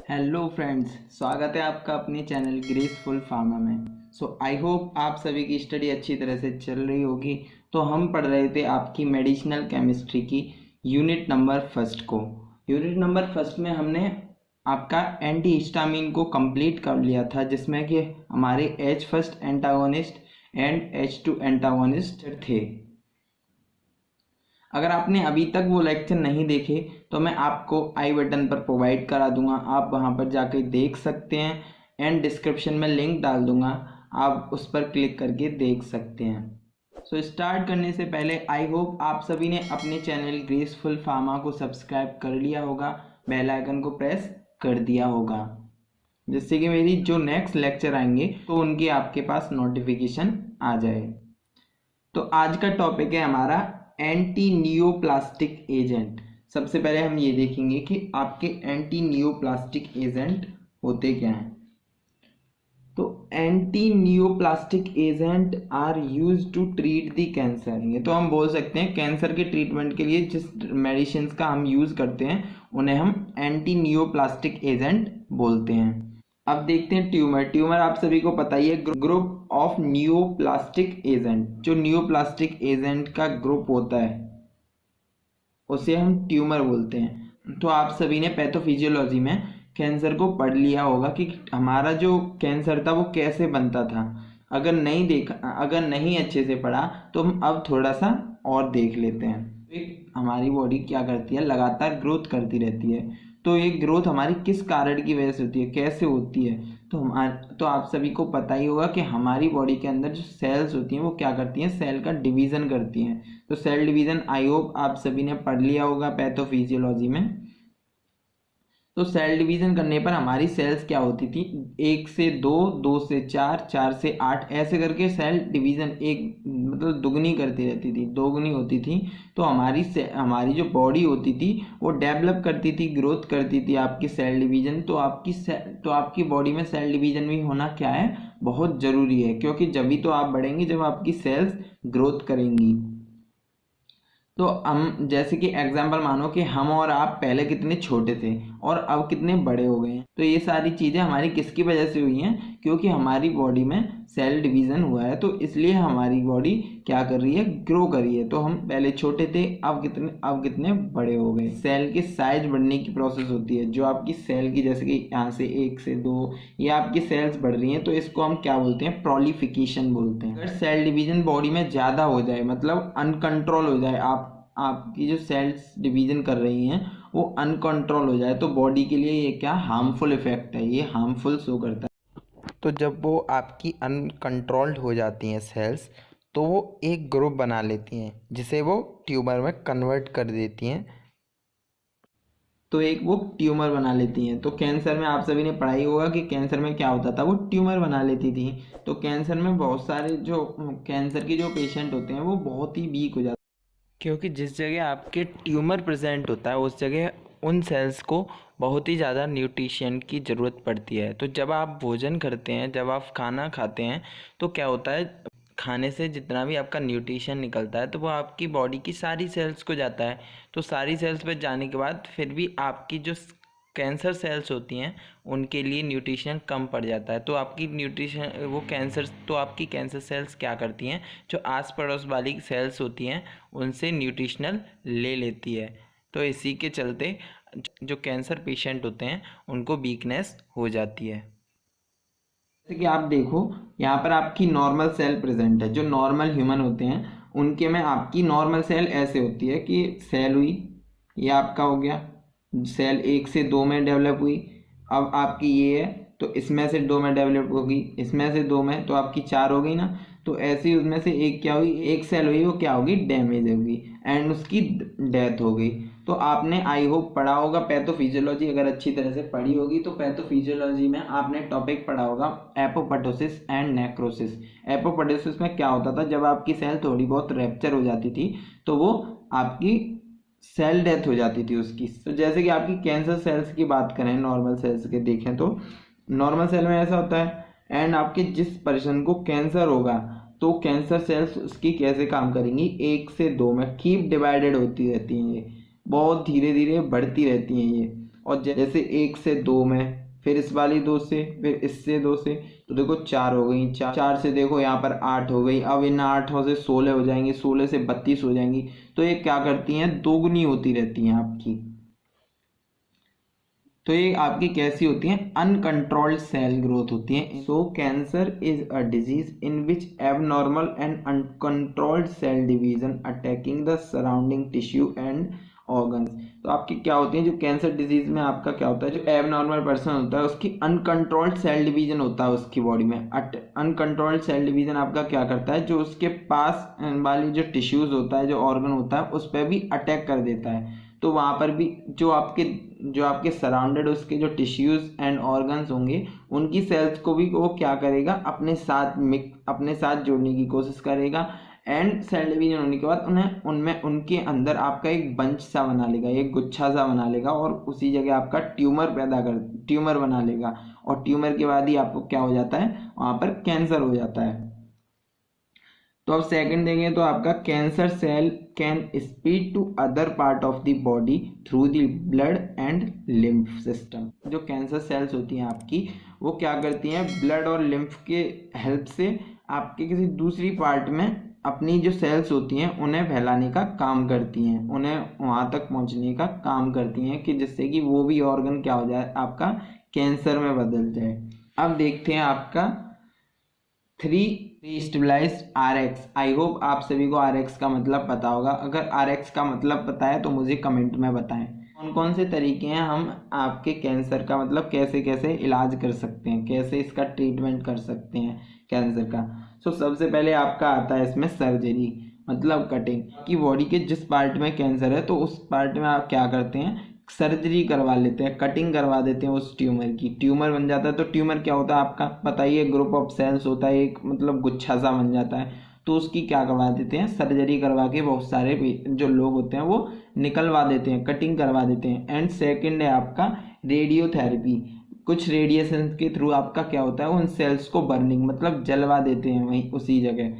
Hello friends, स्वागत है आपका अपने चैनल ग्रेसफुल फार्मा में। आई होप आप सभी की स्टडी अच्छी तरह से चल रही होगी। तो हम पढ़ रहे थे आपकी मेडिसिनल केमिस्ट्री की यूनिट नंबर फर्स्ट को। यूनिट नंबर फर्स्ट में हमने आपका एंटी हिस्टामिन को कंप्लीट कर लिया था, जिसमें कि हमारे H first antagonist and H two antagonist थे। अगर आपने अभी तक वो लेक्चर नहीं देखे तो मैं आपको आई बटन पर प्रोवाइड करा दूंगा, आप वहां पर जाकर देख सकते हैं। एंड डिस्क्रिप्शन में लिंक डाल दूंगा, आप उस पर क्लिक करके देख सकते हैं। स्टार्ट करने से पहले आई होप आप सभी ने अपने चैनल ग्रेसफुल फार्मा को सब्सक्राइब कर लिया होगा, बेल आइकन को प्रेस कर दिया होगा, जिससे कि मेरी जो नेक्स्ट लेक्चर आएंगे तो उनकी आपके पास नोटिफिकेशन आ जाए। तो आज का टॉपिक है हमारा एंटी नियोप्लास्टिक एजेंट। सबसे पहले हम ये देखेंगे कि आपके एंटी नियोप्लास्टिक एजेंट होते क्या हैं। तो anti neoplastic agent are used to treat the cancer. ये तो हम बोल सकते हैं कैंसर के ट्रीटमेंट के लिए जिस मेडिसिन का हम यूज करते हैं उन्हें हम एंटी नियोप्लास्टिक एजेंट बोलते हैं। अब देखते हैं ट्यूमर आप सभी को पता ही है, ग्रुप ऑफ नियोप्लास्टिक एजेंट। जो नियोप्लास्टिक एजेंट का ग्रुप होता है उसे हम ट्यूमर बोलते हैं। तो आप सभी ने पैथोफिजियोलॉजी में कैंसर को पढ़ लिया होगा कि हमारा जो कैंसर था वो कैसे बनता था। अगर नहीं अच्छे से पढ़ा तो हम अब थोड़ा सा और देख लेते हैं। हमारी बॉडी क्या करती है, लगातार ग्रोथ करती रहती है। तो ये ग्रोथ हमारी किस कारण की वजह से होती है, कैसे होती है, तो आप सभी को पता ही होगा कि हमारी बॉडी के अंदर जो सेल्स होती हैं वो क्या करती हैं, सेल का डिवीज़न करती हैं। तो सेल डिवीज़न आई होप आप सभी ने पढ़ लिया होगा पैथोफिजियोलॉजी में। तो सेल डिवीज़न करने पर हमारी सेल्स क्या होती थी, 1 से 2, 2 से 4, 4 से 8, ऐसे करके सेल डिवीज़न एक मतलब दुगनी करती रहती थी, दोगुनी होती थी। तो हमारी जो बॉडी होती थी वो डेवलप करती थी, ग्रोथ करती थी आपकी सेल डिवीज़न। तो आपकी बॉडी में सेल डिवीज़न भी होना क्या है, बहुत ज़रूरी है, क्योंकि जब भी तो आप बढ़ेंगे जब आपकी सेल्स ग्रोथ करेंगी। तो हम जैसे कि एग्जाम्पल मानो कि हम और आप पहले कितने छोटे थे और अब कितने बड़े हो गए हैं। तो ये सारी चीज़ें हमारी किसकी वजह से हुई हैं, क्योंकि हमारी बॉडी में सेल डिवीज़न हुआ है। तो इसलिए हमारी बॉडी क्या कर रही है, ग्रो कर रही है। तो हम पहले छोटे थे, अब कितने बड़े हो गए। सेल के साइज बढ़ने की प्रोसेस होती है, जो आपकी सेल की जैसे कि यहाँ से 1 से 2 ये आपकी सेल्स बढ़ रही हैं, तो इसको हम क्या बोलते हैं, प्रोलिफिकेशन बोलते हैं। अगर सेल डिवीज़न बॉडी में ज़्यादा हो जाए, मतलब अनकंट्रोल हो जाए, आपकी जो सेल्स डिवीज़न कर रही हैं वो अनकंट्रोल हो जाए, तो बॉडी के लिए ये क्या हार्मफुल इफेक्ट है, ये हार्मफुल शो करता है। तो जब वो आपकी अनकंट्रोल्ड हो जाती हैं सेल्स, तो वो एक ग्रुप बना लेती हैं जिसे वो ट्यूमर में कन्वर्ट कर देती हैं। तो एक वो ट्यूमर बना लेती हैं। तो कैंसर में आप सभी ने पढ़ाई होगा कि कैंसर में क्या होता था, वो ट्यूमर बना लेती थी। तो कैंसर में बहुत सारे जो कैंसर के जो पेशेंट होते हैं वो बहुत ही वीक हो जाते हैं, क्योंकि जिस जगह आपके ट्यूमर प्रेजेंट होता है उस जगह उन सेल्स को बहुत ही ज़्यादा न्यूट्रिशन की ज़रूरत पड़ती है। तो जब आप भोजन करते हैं, जब आप खाना खाते हैं, तो क्या होता है, खाने से जितना भी आपका न्यूट्रिशन निकलता है तो वो आपकी बॉडी की सारी सेल्स को जाता है। तो सारी सेल्स पे जाने के बाद फिर भी आपकी जो कैंसर सेल्स होती हैं उनके लिए न्यूट्रिशन कम पड़ जाता है। तो आपकी कैंसर सेल्स क्या करती हैं, जो आस पड़ोस वाली सेल्स होती हैं उनसे न्यूट्रिशनल ले लेती है। तो इसी के चलते जो कैंसर पेशेंट होते हैं उनको वीकनेस हो जाती है। जैसे कि आप देखो यहाँ पर आपकी नॉर्मल सेल प्रेजेंट है। जो नॉर्मल ह्यूमन होते हैं उनके में आपकी नॉर्मल सेल ऐसे होती है कि सेल हुई, ये आपका हो गया, सेल 1 से 2 में डेवलप हुई, अब आपकी ये है तो इसमें से 2 में डेवलप होगी, इसमें से 2 में, तो आपकी 4 हो गई ना। तो ऐसे ही उसमें से एक क्या हुई, एक सेल हुई, वो क्या होगी, डैमेज होगी एंड उसकी डेथ हो गई। तो आपने आई होप पढ़ा होगा पैथोफिजियोलॉजी, अगर अच्छी तरह से पढ़ी होगी तो पैथोफिजियोलॉजी में आपने टॉपिक पढ़ा होगा एपोप्टोसिस एंड नेक्रोसिस। एपोप्टोसिस में क्या होता था, जब आपकी सेल थोड़ी बहुत रैप्चर हो जाती थी तो वो आपकी सेल डेथ हो जाती थी उसकी। तो जैसे कि आपकी कैंसर सेल्स की बात करें, नॉर्मल सेल्स के देखें तो नॉर्मल सेल में ऐसा होता है एंड आपके जिस पर्सन को कैंसर होगा तो कैंसर सेल्स उसकी कैसे काम करेंगी, 1 से 2 में कीप डिवाइडेड होती रहती हैं, ये बहुत धीरे धीरे बढ़ती रहती हैं ये। और जैसे 1 से 2 में, फिर इस वाली 2 से, फिर इससे 2 से, तो देखो 4 हो गई, 4 से देखो यहाँ पर 8 हो गई। अब इन 8 से 16 हो जाएंगी, 16 से 32 हो जाएंगी। तो ये क्या करती हैं, दोगुनी होती रहती हैं आपकी। तो ये आपकी कैसी होती हैं, अनकंट्रोल्ड सेल ग्रोथ होती है। So cancer is a disease in which abnormal and uncontrolled cell division attacking the surrounding tissue and organs. तो आपकी क्या होती है, जो कैंसर डिजीज में आपका क्या होता है, जो एबनॉर्मल पर्सन होता है उसकी अनकंट्रोल्ड सेल डिवीजन होता है उसकी बॉडी में। अनकंट्रोल्ड सेल डिवीजन आपका क्या करता है, जो उसके पास वाली जो टिश्यूज होता है, जो ऑर्गन होता है, उस पर भी अटैक कर देता है। तो वहाँ पर भी जो आपके सराउंडेड उसके जो टिश्यूज एंड ऑर्गन्स होंगे, उनकी सेल्स को भी वो क्या करेगा, अपने साथ जोड़ने की कोशिश करेगा। एंड सेल डिवीजन होने के बाद उनके अंदर आपका एक बंच सा बना लेगा, एक गुच्छा सा बना लेगा, और उसी जगह आपका ट्यूमर बना लेगा। और ट्यूमर के बाद ही आपको क्या हो जाता है, वहाँ पर कैंसर हो जाता है। तो अब सेकंड देंगे तो आपका cancer cell can spread to other part of the body through the blood and lymph system. जो कैंसर सेल्स होती हैं आपकी, वो क्या करती हैं, ब्लड और लिम्फ के हेल्प से आपके किसी दूसरी पार्ट में अपनी जो सेल्स होती हैं उन्हें फैलाने का काम करती हैं, उन्हें वहाँ तक पहुँचने का काम करती हैं, कि जिससे कि वो भी ऑर्गन क्या हो जाए, आपका कैंसर में बदल जाए। अब देखते हैं आपका 3 स्टेबलाइज्ड RX। आई होप आप सभी को RX का मतलब पता होगा। अगर RX का मतलब पता है तो मुझे कमेंट में बताएं। कौन कौन से तरीके हैं हम आपके कैंसर का, मतलब कैसे कैसे इलाज कर सकते हैं, कैसे इसका ट्रीटमेंट कर सकते हैं कैंसर का। सबसे पहले आपका आता है इसमें सर्जरी, मतलब कटिंग। कि बॉडी के जिस पार्ट में कैंसर है तो उस पार्ट में आप क्या करते हैं, सर्जरी करवा लेते हैं, कटिंग करवा देते हैं उस ट्यूमर की। ट्यूमर बन जाता है। तो ट्यूमर क्या होता है आपका पता ही है, ग्रुप ऑफ सेल्स होता है, एक मतलब गुच्छा सा बन जाता है। तो उसकी क्या करवा देते हैं, सर्जरी करवा के बहुत सारे जो लोग होते हैं वो निकलवा देते हैं, कटिंग करवा देते हैं। एंड सेकेंड है आपका रेडियोथेरेपी। कुछ रेडिएशन के थ्रू आपका क्या होता है, उन सेल्स को बर्निंग मतलब जलवा देते हैं वहीं उसी जगह।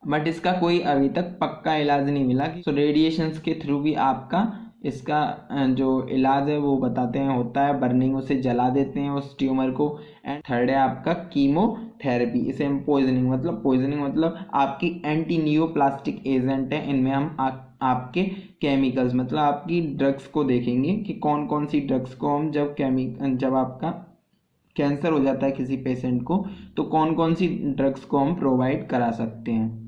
बट इसका कोई अभी तक पक्का इलाज नहीं मिला। तो रेडिएशंस के थ्रू भी आपका इसका जो इलाज है वो बताते हैं होता है, बर्निंग, उसे जला देते हैं उस ट्यूमर को। एंड थर्ड है आपका कीमोथेरेपी। इसे हम पॉइजनिंग मतलब आपकी एंटी नियोप्लास्टिक एजेंट है। इनमें हम आपके केमिकल्स मतलब आपकी ड्रग्स को देखेंगे कि कौन कौन सी ड्रग्स को हम जब आपका कैंसर हो जाता है किसी पेशेंट को, तो कौन कौन सी ड्रग्स को हम प्रोवाइड करा सकते हैं।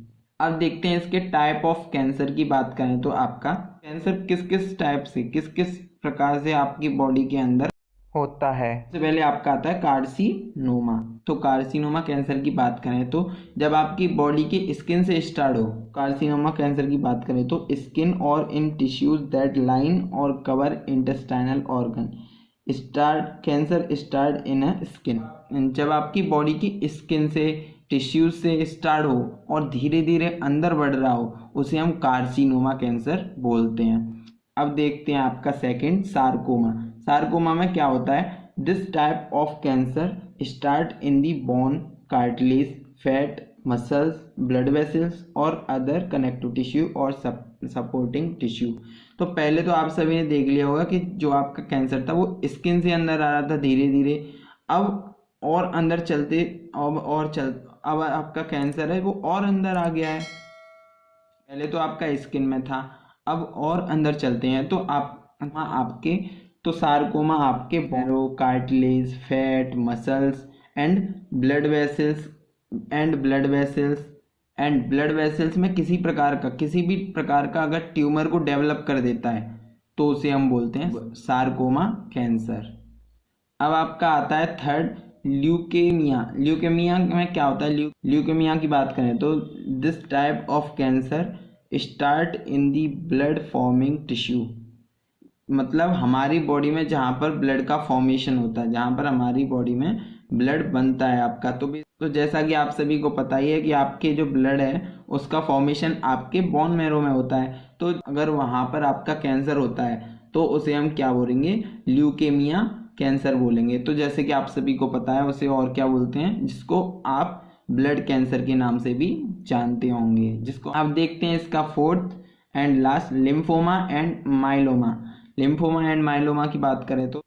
अब देखते हैं इसके टाइप ऑफ कैंसर की बात करें तो आपका कैंसर किस किस टाइप से, किस किस प्रकार से आपकी बॉडी के अंदर होता है। सबसे पहले आपका आता है कार्सिनोमा। तो कार्सिनोमा कैंसर की बात करें तो जब आपकी बॉडी के स्किन से स्टार्ट हो, कार्सिनोमा कैंसर की बात करें तो स्किन और इन टिश्यूज दैट लाइन और cover intestinal organ cancer start इन अ स्किन। जब आपकी बॉडी की स्किन से, टिश्यूज से स्टार्ट हो और धीरे धीरे अंदर बढ़ रहा हो, उसे हम कार्सिनोमा कैंसर बोलते हैं। अब देखते हैं आपका सेकंड सार्कोमा में क्या होता है, this type of cancer start in the bone, cartilage, fat, muscles, blood vessels और अदर कनेक्टिव टिश्यू और सपोर्टिंग टिश्यू। तो पहले तो आप सभी ने देख लिया होगा कि जो आपका कैंसर था वो स्किन से अंदर आ रहा था धीरे धीरे, अब और अंदर चलते अब आपका कैंसर है वो और अंदर आ गया है। पहले तो आपका स्किन में था, अब और अंदर चलते हैं तो सार्कोमा आपके bone, cartilage, fat, muscles and blood vessels में किसी भी प्रकार का अगर ट्यूमर को डेवलप कर देता है तो उसे हम बोलते हैं सार्कोमा कैंसर। अब आपका आता है थर्ड ल्यूकेमिया में क्या होता है, ल्यूकेमिया की बात करें तो this type of cancer start in the blood forming tissue. मतलब हमारी बॉडी में जहाँ पर ब्लड का फॉर्मेशन होता है, जहाँ पर हमारी बॉडी में ब्लड बनता है आपका, तो जैसा कि आप सभी को पता ही है कि आपके जो ब्लड है उसका फॉर्मेशन आपके बोन मैरो में होता है। तो अगर वहाँ पर आपका कैंसर होता है तो उसे हम क्या बोलेंगे, ल्यूकेमिया कैंसर बोलेंगे। तो जैसे कि आप सभी को पता है उसे और क्या बोलते हैं, जिसको आप ब्लड कैंसर के नाम से भी जानते होंगे। जिसको आप देखते हैं इसका fourth and last lymphoma and myeloma. Lymphoma and myeloma की बात करें तो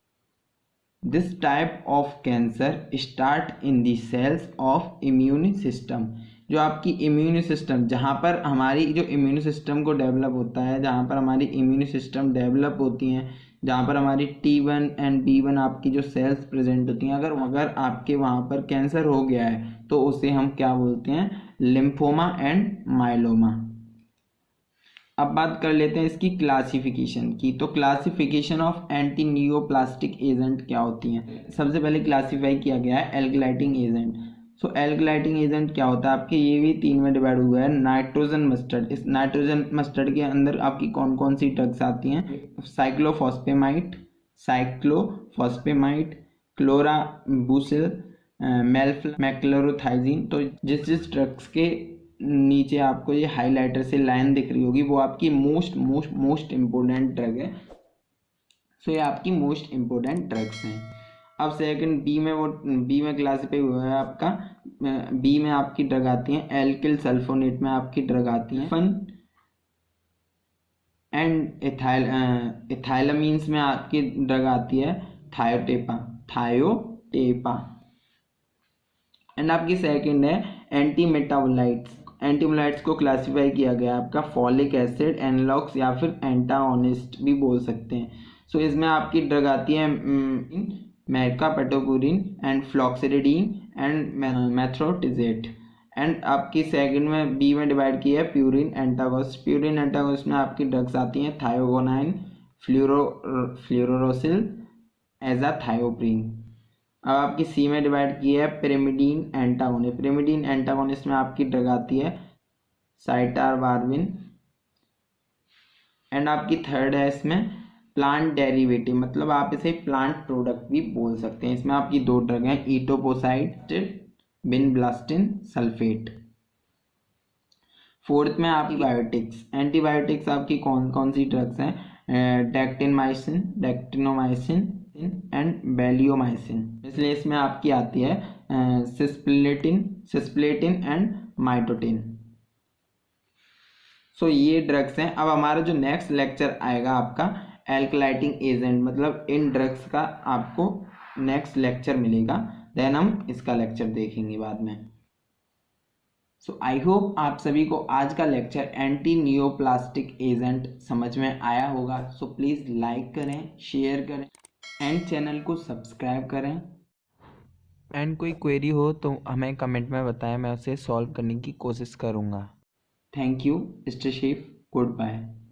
this type of cancer start in the cells of immune system. जो आपकी इम्यून सिस्टम, जहाँ पर हमारी जो इम्यून सिस्टम को डेवलप होता है, जहाँ पर हमारी इम्यून सिस्टम डेवलप होती हैं, जहाँ पर हमारी T1 एंड B1 आपकी जो सेल्स प्रेजेंट होती हैं, अगर आपके वहाँ पर कैंसर हो गया है तो उसे हम क्या बोलते हैं, लिम्फोमा एंड माइलोमा। अब बात कर लेते हैं इसकी क्लासिफिकेशन की। तो classification of anti neoplastic agent क्या होती हैं। सबसे पहले क्लासीफाई किया गया है एल्कलाइटिंग एजेंट। सो एल्कलाइटिंग एजेंट क्या होता है आपके, ये भी 3 में डिवाइड हुआ है। नाइट्रोजन मस्टर्ड, इस नाइट्रोजन मस्टर्ड के अंदर आपकी कौन कौन सी ड्रग्स आती हैं, साइक्लोफॉस्फेमाइड, क्लोराबुसिल, मैक्लोरोथाइजीन। तो जिस जिस ड्रग्स के नीचे आपको ये हाइलाइटर से लाइन दिख रही होगी वो आपकी मोस्ट इम्पोर्टेंट ड्रग है। सो ये आपकी मोस्ट इम्पोर्टेंट ड्रग्स हैं। अब सेकंड बी में क्लासीफाई हुआ है आपका, बी में आपकी ड्रग आती है एल्किल सल्फोनेट में आपकी ड्रग आती है फन एंड इथाइलामीन्स में आपकी ड्रग आती है थायोटेपा। एंड आपकी सेकंड है एंटी मेटाबोलाइट्स को क्लासिफाई किया गया आपका फॉलिक एसिड एनालॉग्स या फिर एंटागोनिस्ट भी बोल सकते हैं। सो इसमें आपकी ड्रग आती है मेरकापेटोपुरिन एंड फ्लॉक्सिडिन एंड मेथ्रोटिजेट। एंड आपकी सेकंड में बी में डिवाइड की है प्यूरिन एंटागोनिस्ट में आपकी ड्रग्स आती हैं थायोगोनाइन, फ्लोरोसिल, एजाथायोप्रिन। अब आपकी सी में डिवाइड की है पिरिमिडीन एंटागोनिस्ट में आपकी ड्रग आती है साइटारवार्बिन। एंड आपकी थर्ड है इसमें प्लांट डेरिवेटिव, मतलब आप इसे प्लांट प्रोडक्ट भी बोल सकते हैं। इसमें आपकी 2 ड्रग हैं इटोपोसाइड, बिनब्लास्टिन सल्फेट। फोर्थ में आपकी एंटीबायोटिक्स आपकी कौन कौन सी ड्रग्स हैं, डेक्टिनोमाइसिन एंड बेलियोमाइसिन। इसलिए इसमें आपकी आती है सिस्प्लेटिन एंड माइटोटिन। सो ये ड्रग्स हैं। अब हमारा जो नेक्स्ट लेक्चर आएगा आपका एल्कलाइटिंग एजेंट, मतलब इन ड्रग्स का आपको नेक्स्ट लेक्चर मिलेगा, देन हम इसका लेक्चर देखेंगे बाद में। सो आई होप आप सभी को आज का लेक्चर एंटी नियोप्लास्टिक एजेंट समझ में आया होगा। सो प्लीज़ लाइक करें, शेयर करें एंड चैनल को सब्सक्राइब करें। एंड कोई क्वेरी हो तो हमें कमेंट में बताएं, मैं उसे सॉल्व करने की कोशिश करूँगा। Thank you, stay safe, good bye.